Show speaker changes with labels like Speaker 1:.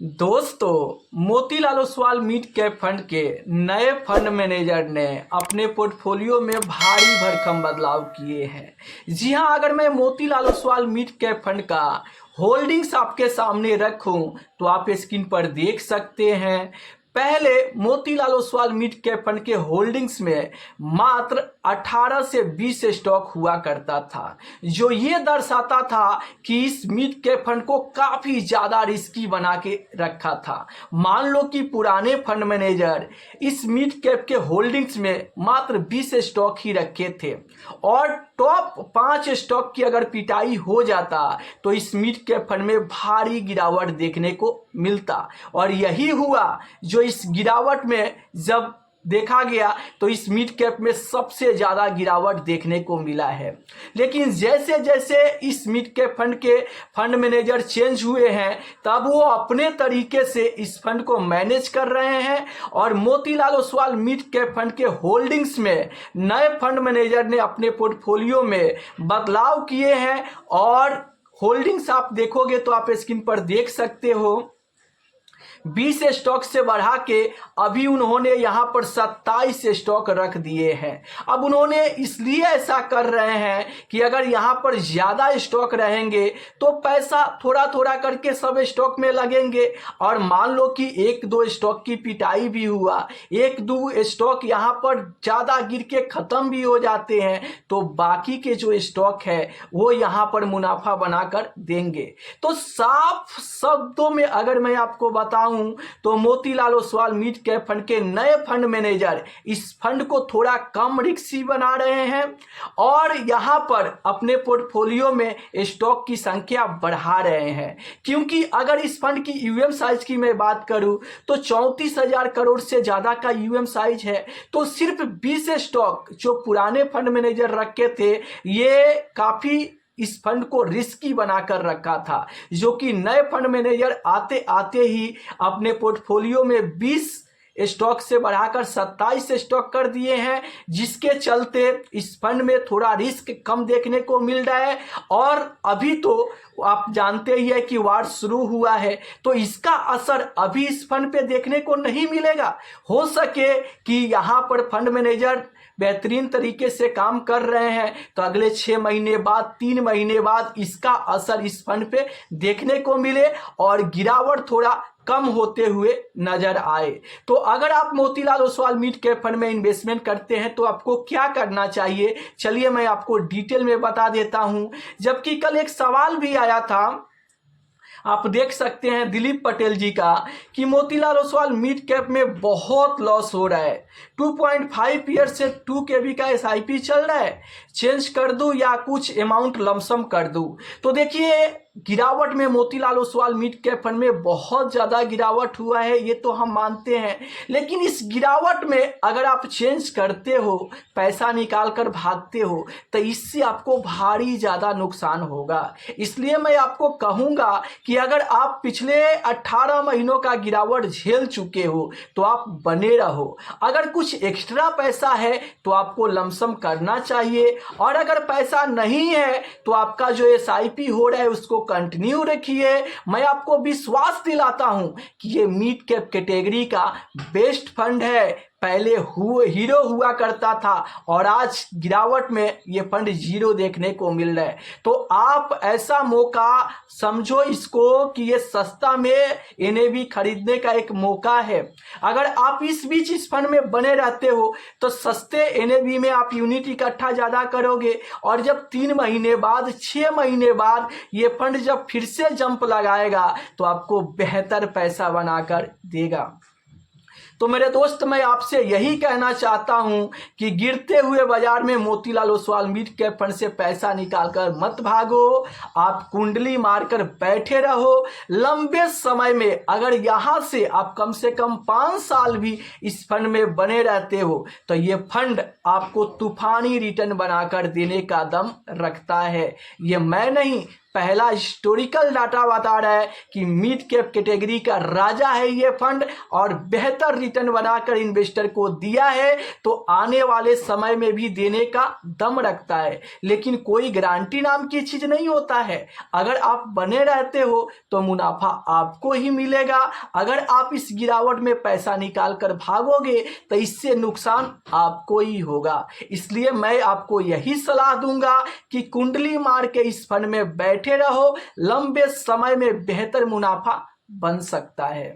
Speaker 1: दोस्तों, Motilal Oswal mid cap fund के नए फंड मैनेजर ने अपने पोर्टफोलियो में भारी भरकम बदलाव किए हैं। जी हां, अगर मैं Motilal Oswal mid cap fund का होल्डिंग्स आपके सामने रखूं तो आप स्क्रीन पर देख सकते हैं। पहले Motilal Oswal mid cap fund के होल्डिंग्स में मात्र 18 से 20 स्टॉक हुआ करता था, जो ये दर्शाता था कि इस मिड कैप फंड को काफ़ी ज़्यादा रिस्की बना के रखा था। मान लो कि पुराने फंड मैनेजर इस मिड कैप के होल्डिंग्स में मात्र 20 स्टॉक ही रखे थे और टॉप 5 स्टॉक की अगर पिटाई हो जाता तो इस मिड कैप फंड में भारी गिरावट देखने को मिलता। और यही हुआ, जो इस गिरावट में जब देखा गया तो इस मिड कैप में सबसे ज़्यादा गिरावट देखने को मिला है। लेकिन जैसे जैसे इस मिड कैप फंड के फंड मैनेजर चेंज हुए हैं, तब वो अपने तरीके से इस फंड को मैनेज कर रहे हैं और Motilal Oswal mid cap fund के होल्डिंग्स में नए फंड मैनेजर ने अपने पोर्टफोलियो में बदलाव किए हैं। और होल्डिंग्स आप देखोगे तो आप स्क्रीन पर देख सकते हो, 20 स्टॉक से बढ़ा के अभी उन्होंने यहाँ पर 27 स्टॉक रख दिए हैं। अब उन्होंने इसलिए ऐसा कर रहे हैं कि अगर यहाँ पर ज़्यादा स्टॉक रहेंगे तो पैसा थोड़ा थोड़ा करके सब स्टॉक में लगेंगे और मान लो कि एक दो स्टॉक की पिटाई भी हुआ, एक दो स्टॉक यहाँ पर ज़्यादा गिर के ख़त्म भी हो जाते हैं, तो बाकी के जो स्टॉक है वो यहाँ पर मुनाफा बनाकर देंगे। तो साफ शब्दों में अगर मैं आपको बताऊं तो Motilal Oswal mid cap fund के नए फंड मैनेजर इस फंड को थोड़ा कम रिस्की बना रहे हैं और यहां पर अपने पोर्टफोलियो में स्टॉक की संख्या बढ़ा रहे हैं। क्योंकि अगर इस फंड की यूएम साइज की मैं बात करूं तो 34,000 करोड़ से ज्यादा का यूएम साइज है। तो सिर्फ 20 स्टॉक जो पुराने फंड मैनेजर रखे थे, ये काफी इस फंड को रिस्की बनाकर रखा था, जो कि नए फंड मैनेजर आते आते ही अपने पोर्टफोलियो में 20 स्टॉक से बढ़ाकर 27 स्टॉक कर दिए हैं, जिसके चलते इस फंड में थोड़ा रिस्क कम देखने को मिल रहा है। और अभी तो आप जानते ही है कि वार शुरू हुआ है, तो इसका असर अभी इस फंड पे देखने को नहीं मिलेगा। हो सके कि यहाँ पर फंड मैनेजर बेहतरीन तरीके से काम कर रहे हैं तो अगले 6 महीने बाद, 3 महीने बाद इसका असर इस फंड पे देखने को मिले और गिरावट थोड़ा कम होते हुए नजर आए। तो अगर आप Motilal Oswal mid cap fund में इन्वेस्टमेंट करते हैं तो आपको क्या करना चाहिए, चलिए मैं आपको डिटेल में बता देता हूं। जबकि कल एक सवाल भी आया था, आप देख सकते हैं दिलीप पटेल जी का, कि मोतीलाल ओसवाल मिड कैप में बहुत लॉस हो रहा है, 2.5 ईयर से 2 केवी का एसआईपी चल रहा है, चेंज कर दूं या कुछ अमाउंट लमसम कर दूं। तो देखिए, गिरावट में Motilal Oswal mid cap fund में बहुत ज़्यादा गिरावट हुआ है, ये तो हम मानते हैं। लेकिन इस गिरावट में अगर आप चेंज करते हो, पैसा निकाल कर भागते हो, तो इससे आपको भारी ज़्यादा नुकसान होगा। इसलिए मैं आपको कहूँगा कि अगर आप पिछले 18 महीनों का गिरावट झेल चुके हो तो आप बने रहो। अगर कुछ एक्स्ट्रा पैसा है तो आपको लमसम करना चाहिए, और अगर पैसा नहीं है तो आपका जो एसआईपी हो रहा है उसको कंटिन्यू रखिए। मैं आपको विश्वास दिलाता हूं कि ये मिड कैप कैटेगरी का बेस्ट फंड है। पहले हीरो हुआ करता था और आज गिरावट में ये फंड जीरो देखने को मिल रहा है। तो आप ऐसा मौका समझो इसको कि ये सस्ता में एनएवी खरीदने का एक मौका है। अगर आप इस बीच इस फंड में बने रहते हो तो सस्ते एनएवी में आप यूनिट इकट्ठा ज़्यादा करोगे, और जब 3 महीने बाद, 6 महीने बाद ये फंड जब फिर से जंप लगाएगा तो आपको बेहतर पैसा बनाकर देगा। तो मेरे दोस्त, मैं आपसे यही कहना चाहता हूं कि गिरते हुए बाजार में Motilal Oswal mid cap fund से पैसा निकालकर मत भागो। आप कुंडली मारकर बैठे रहो। लंबे समय में अगर यहां से आप कम से कम 5 साल भी इस फंड में बने रहते हो तो ये फंड आपको तूफानी रिटर्न बनाकर देने का दम रखता है। ये मैं नहीं, पहला हिस्टोरिकल डाटा बता रहा है कि मिड कैप कैटेगरी का राजा है ये फंड और बेहतर रिटर्न बनाकर इन्वेस्टर को दिया है, तो आने वाले समय में भी देने का दम रखता है। लेकिन कोई गारंटी नाम की चीज नहीं होता है। अगर आप बने रहते हो तो मुनाफा आपको ही मिलेगा, अगर आप इस गिरावट में पैसा निकाल कर भागोगे तो इससे नुकसान आपको ही होगा। इसलिए मैं आपको यही सलाह दूंगा कि कुंडली मार के इस फंड में बैठे रहो, लंबे समय में बेहतर मुनाफा बन सकता है।